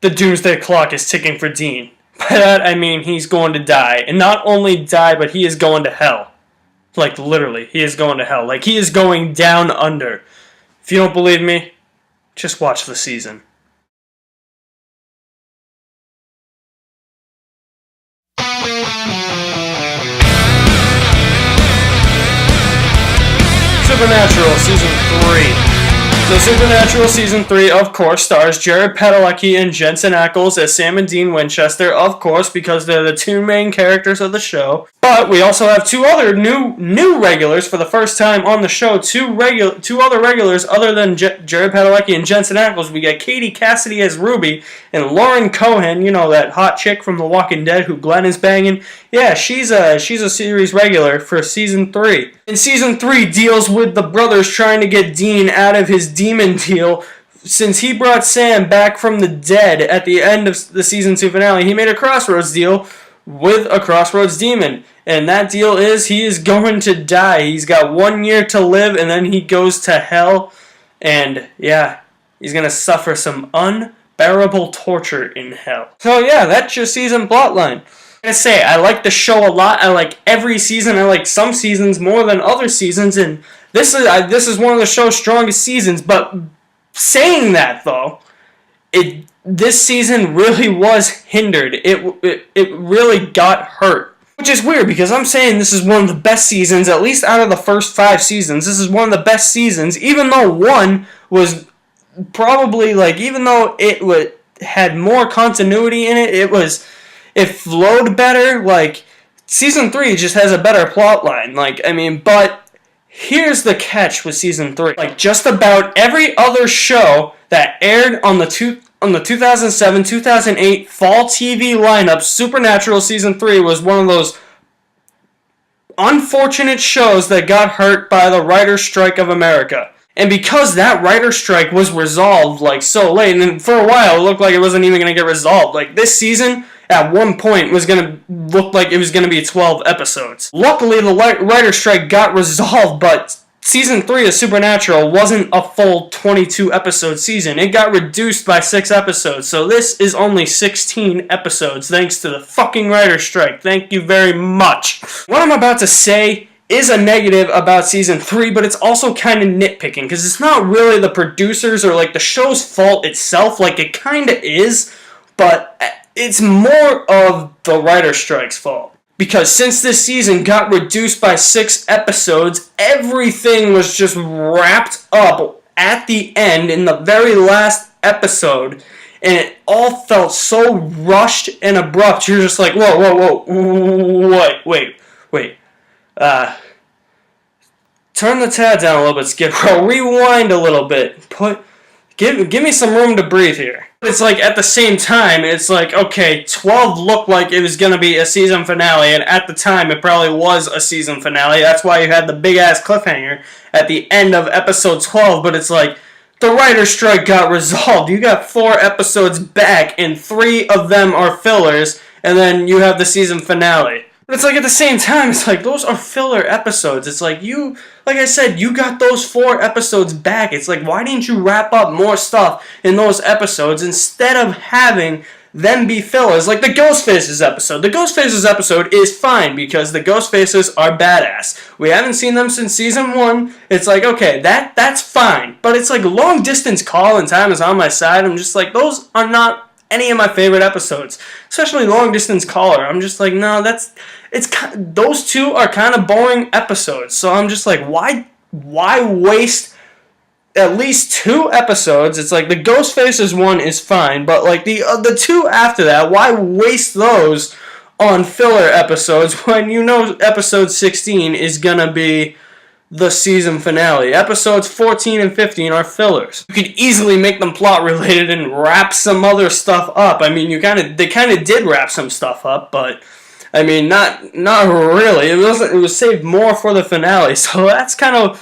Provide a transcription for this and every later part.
the doomsday clock is ticking for Dean. By that, I mean he's going to die. And not only die, but he is going to hell. Like, literally, he is going to hell. Like, he is going down under. If you don't believe me, just watch the season. Supernatural Season 3. So Supernatural Season 3, of course, stars Jared Padalecki and Jensen Ackles as Sam and Dean Winchester, of course, because they're the two main characters of the show. But we also have two other new regulars for the first time on the show. Two other regulars other than Jared Padalecki and Jensen Ackles. We got Katie Cassidy as Ruby and Lauren Cohan, you know, that hot chick from The Walking Dead who Glenn is banging. Yeah, she's a series regular for Season 3. And Season 3 deals with the brothers trying to get Dean out of his demon deal. Since he brought Sam back from the dead at the end of the Season 2 finale, he made a crossroads deal with a crossroads demon. And that deal is he is going to die. He's got 1 year to live and then he goes to hell. And yeah, he's going to suffer some unbearable torture in hell. So yeah, that's your season plotline. I say, I like the show a lot. I like every season. I like some seasons more than other seasons, and this is one of the show's strongest seasons. But saying that though, this season really was hindered. It really got hurt, which is weird because I'm saying this is one of the best seasons, at least out of the first 5 seasons. This is one of the best seasons, even though one was probably like, even though it had more continuity in it, it flowed better. Like, Season 3 just has a better plot line. Like, I mean, but here's the catch with Season 3. Like, just about every other show that aired on the 2007-2008 fall TV lineup, Supernatural Season 3 was one of those unfortunate shows that got hurt by the writer's strike of America. And because that writer's strike was resolved, like, so late, and for a while it looked like it wasn't even going to get resolved. Like, this season, at one point, was going to look like it was going to be 12 episodes. Luckily, the writer's strike got resolved, but Season 3 of Supernatural wasn't a full 22-episode season. It got reduced by 6 episodes, so this is only 16 episodes, thanks to the fucking writer's strike. Thank you very much. What I'm about to say is a negative about Season 3, but it's also kind of nitpicking, because it's not really the producers or, like, the show's fault itself. Like, it kind of is, but it's more of the writer's strike's fault. Because since this season got reduced by 6 episodes, everything was just wrapped up at the end in the very last episode, and it all felt so rushed and abrupt. You're just like, whoa, wait. Turn the tab down a little bit, Skip. Rewind a little bit. Give me some room to breathe here. It's like, at the same time, it's like, okay, 12 looked like it was going to be a season finale, and at the time, it probably was a season finale. That's why you had the big-ass cliffhanger at the end of episode 12, but it's like, the writer's strike got resolved. You got 4 episodes back, and 3 of them are fillers, and then you have the season finale. But it's like, at the same time, it's like, those are filler episodes. It's like, like I said, you got those 4 episodes back. It's like, why didn't you wrap up more stuff in those episodes instead of having them be fillers? Like the Ghostfaces episode. The Ghostfaces episode is fine because the Ghostfaces are badass. We haven't seen them since Season 1. It's like, okay, that's fine. But it's like, Long Distance Call and Time Is On My Side. I'm just like, those are not any of my favorite episodes, especially Long Distance Caller. I'm just like, no, those two are kind of boring episodes. So I'm just like, why waste at least 2 episodes? It's like the Ghostfaces one is fine, but like the 2 after that, why waste those on filler episodes when you know episode 16 is gonna be the season finale? Episodes 14 and 15 are fillers. You could easily make them plot related and wrap some other stuff up. I mean, they kind of did wrap some stuff up, but I mean, not really. It was saved more for the finale. So that's kind of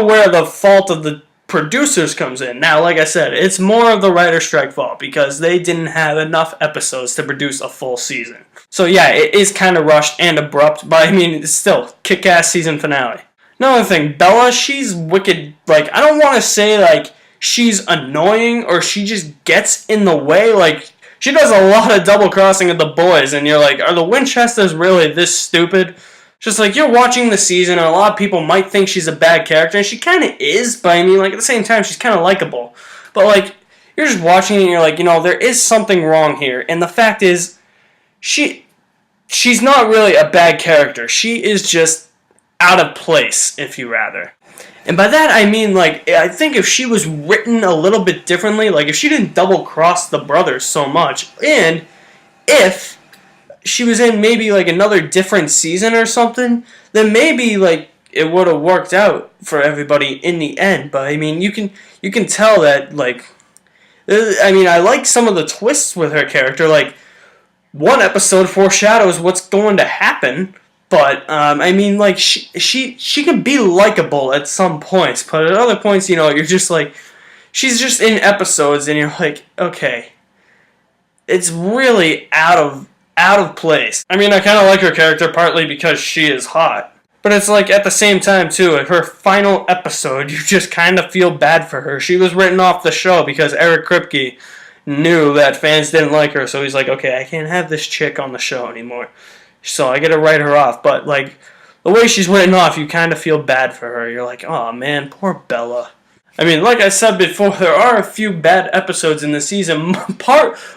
where the fault of the producers comes in. Now, like I said, it's more of the writer's strike fault because they didn't have enough episodes to produce a full season. So yeah, it is kind of rushed and abrupt, but I mean, it's still kick-ass season finale. Another thing, Bella, she's wicked. Like, I don't want to say, like, she's annoying or she just gets in the way. Like, she does a lot of double crossing of the boys, and you're like, are the Winchesters really this stupid? Just like, you're watching the season, and a lot of people might think she's a bad character, and she kind of is, but I mean, like, at the same time, she's kind of likable. But, like, you're just watching it, and you're like, there is something wrong here, and the fact is, she's not really a bad character. She is just out of place, if you rather. And by that, I mean, like, I think if she was written a little bit differently, like, if she didn't double-cross the brothers so much, and if she was in maybe, like, another different season or something, then maybe, like, it would have worked out for everybody in the end. But, I mean, you can tell that, like, I mean, I like some of the twists with her character. Like, one episode foreshadows what's going to happen. But, I mean, like, she can be likable at some points, but at other points, you're just like, she's just in episodes, and you're like, okay, it's really out of place. I mean, I kind of like her character partly because she is hot, but it's like, at the same time, too, at her final episode, you just kind of feel bad for her. She was written off the show because Eric Kripke knew that fans didn't like her, so he's like, okay, I can't have this chick on the show anymore. So I gotta write her off. But, like, the way she's written off, you kind of feel bad for her. You're like, oh, man, poor Bella. I mean, like I said before, there are a few bad episodes in the season.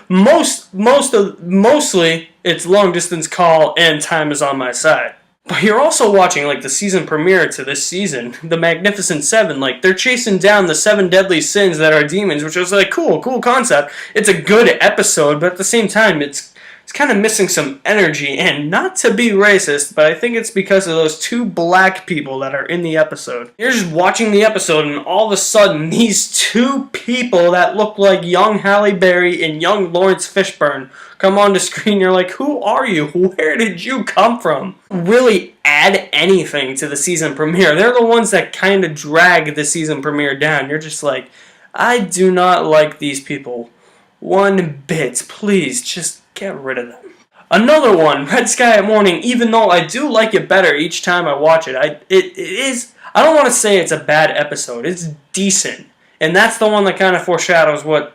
Mostly, it's Long Distance Call and Time Is On My Side. But you're also watching, like, the season premiere to this season, The Magnificent Seven. Like, they're chasing down the 7 deadly sins that are demons, which was, like, cool concept. It's a good episode, but at the same time, it's kind of missing some energy, and not to be racist, but I think it's because of those 2 black people that are in the episode. You're just watching the episode, and all of a sudden, these 2 people that look like young Halle Berry and young Lawrence Fishburne come on the screen. You're like, who are you? Where did you come from? Really add anything to the season premiere. They're the ones that kind of drag the season premiere down. You're just like, I do not like these people one bit. Please, just get rid of them. Another one, Red Sky at Morning, even though I do like it better each time I watch it, it is, I don't want to say it's a bad episode, it's decent. And that's the one that kind of foreshadows what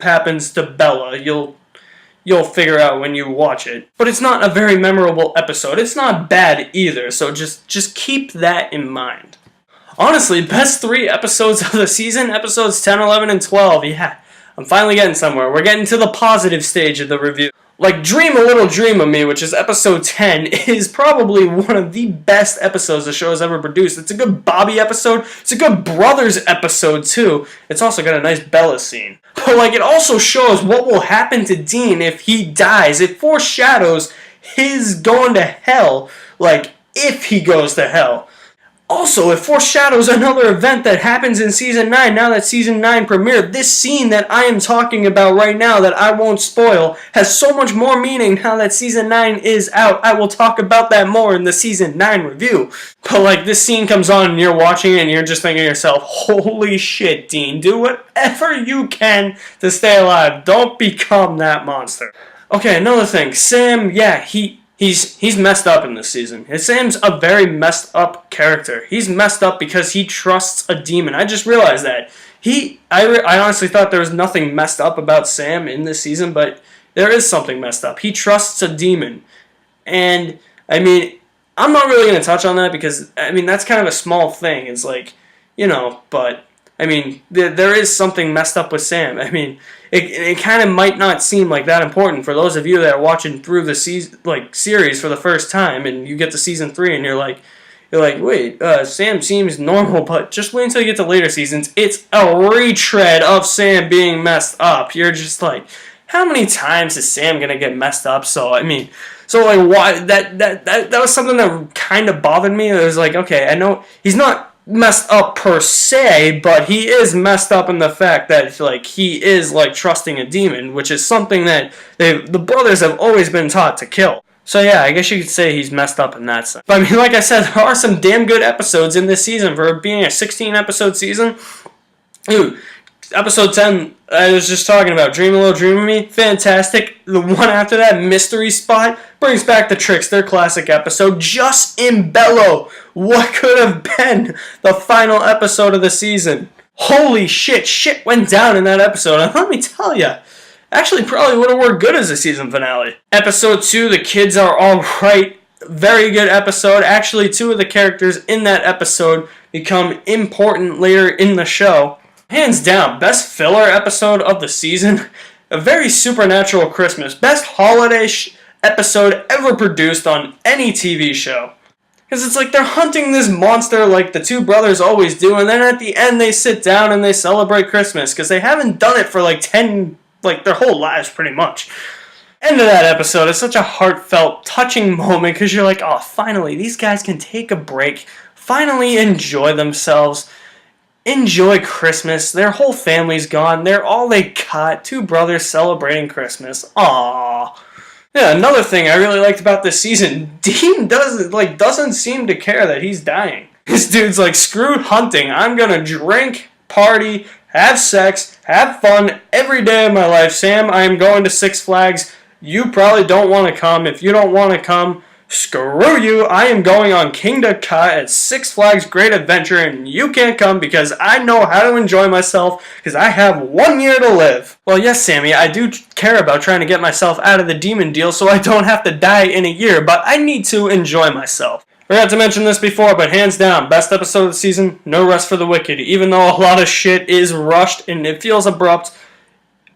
happens to Bella. You'll figure out when you watch it. But it's not a very memorable episode. It's not bad either, so just keep that in mind. Honestly, best 3 episodes of the season, episodes 10, 11, and 12, yeah. I'm finally getting somewhere. We're getting to the positive stage of the review. Like, Dream a Little Dream of Me, which is episode 10, is probably one of the best episodes the show has ever produced. It's a good Bobby episode. It's a good Brothers episode, too. It's also got a nice Bella scene. But, like, it also shows what will happen to Dean if he dies. It foreshadows his going to hell, like, if he goes to hell. Also, it foreshadows another event that happens in Season 9, now that Season 9 premiered. This scene that I am talking about right now that I won't spoil has so much more meaning now that Season 9 is out. I will talk about that more in the Season 9 review. But, like, this scene comes on and you're watching it and you're just thinking to yourself, holy shit, Dean, do whatever you can to stay alive. Don't become that monster. Okay, another thing. Sam, yeah, He's messed up in this season. Sam's a very messed up character. He's messed up because he trusts a demon. I just realized that. I honestly thought there was nothing messed up about Sam in this season, but there is something messed up. He trusts a demon. And, I mean, I'm not really going to touch on that because, I mean, that's kind of a small thing. It's like, but, I mean, there is something messed up with Sam. I mean, it kind of might not seem like that important for those of you that are watching through the series for the first time, and you get to season 3 and you're like, wait, Sam seems normal, but just wait until you get to later seasons. It's a retread of Sam being messed up. You're just like, how many times is Sam gonna get messed up? So I mean, why that was something that kind of bothered me. It was like, okay, I know he's not messed up per se, but he is messed up in the fact that like he is like trusting a demon, which is something that the brothers have always been taught to kill. So yeah, I guess you could say he's messed up in that sense. But I mean, like I said, there are some damn good episodes in this season for being a 16-episode season. Dude, episode 10, I was just talking about Dream a Little Dream of Me. Fantastic. The one after that, Mystery Spot, brings back the Trickster classic episode. Just in Bello, what could have been the final episode of the season? Holy shit went down in that episode, and let me tell you, actually probably would have worked good as a season finale. Episode 2, the kids are alright. Very good episode. Actually, 2 of the characters in that episode become important later in the show. Hands down, best filler episode of the season. A very supernatural Christmas. Best holiday episode ever produced on any TV show. Because it's like they're hunting this monster like the two brothers always do, and then at the end they sit down and they celebrate Christmas, because they haven't done it for like their whole lives pretty much. End of that episode is such a heartfelt, touching moment, because you're like, oh, finally, these guys can take a break, finally enjoy themselves, enjoy Christmas. Their whole family's gone, they're all they got, two brothers celebrating Christmas. Aww. Yeah, another thing I really liked about this season, Dean doesn't seem to care that he's dying. This dude's like, screw hunting, I'm gonna drink, party, have sex, have fun every day of my life. Sam, I am going to Six Flags. You probably don't want to come. If you don't want to come, screw you. I am going on King to Cut at Six Flags Great Adventure, and you can't come because I know how to enjoy myself because I have 1 year to live. Well, yes, Sammy, I do care about trying to get myself out of the demon deal so I don't have to die in a year, but I need to enjoy myself. Forgot to mention this before, but hands down, best episode of the season, No Rest for the Wicked. Even though a lot of shit is rushed and it feels abrupt,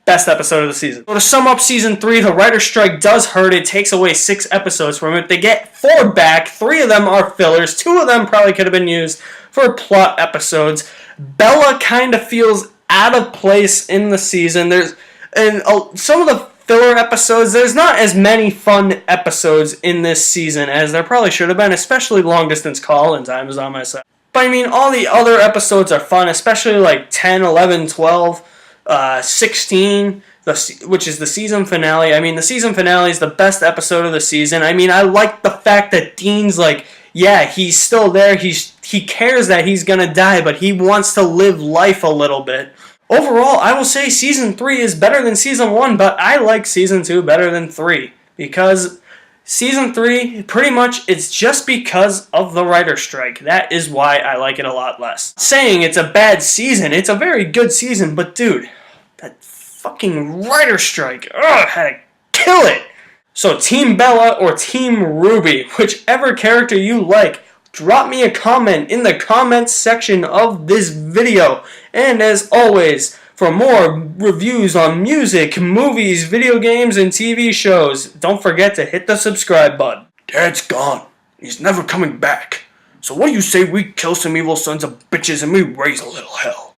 best episode of the season. So to sum up season 3, the writer's strike does hurt. It takes away 6 episodes from it. They get 4 back. 3 of them are fillers. 2 of them probably could have been used for plot episodes. Bella kind of feels out of place in the season. Some of the filler episodes, there's not as many fun episodes in this season as there probably should have been, especially long distance call, and time is on my side. But I mean, all the other episodes are fun, especially like 10, 11, 12, 16, which is the season finale. I mean, the season finale is the best episode of the season. I mean, I like the fact that Dean's like, yeah, he's still there. He cares that he's gonna die, but he wants to live life a little bit. Overall, I will say season 3 is better than season 1, but I like season 2 better than 3 because season 3, pretty much, it's just because of the writer's strike. That is why I like it a lot less. Saying it's a bad season, it's a very good season, but dude, that fucking writer's strike, had to kill it. So Team Bella or Team Ruby, whichever character you like, drop me a comment in the comments section of this video. And as always, for more reviews on music, movies, video games, and TV shows, don't forget to hit the subscribe button. Dad's gone. He's never coming back. So what do you say we kill some evil sons of bitches and we raise a little hell?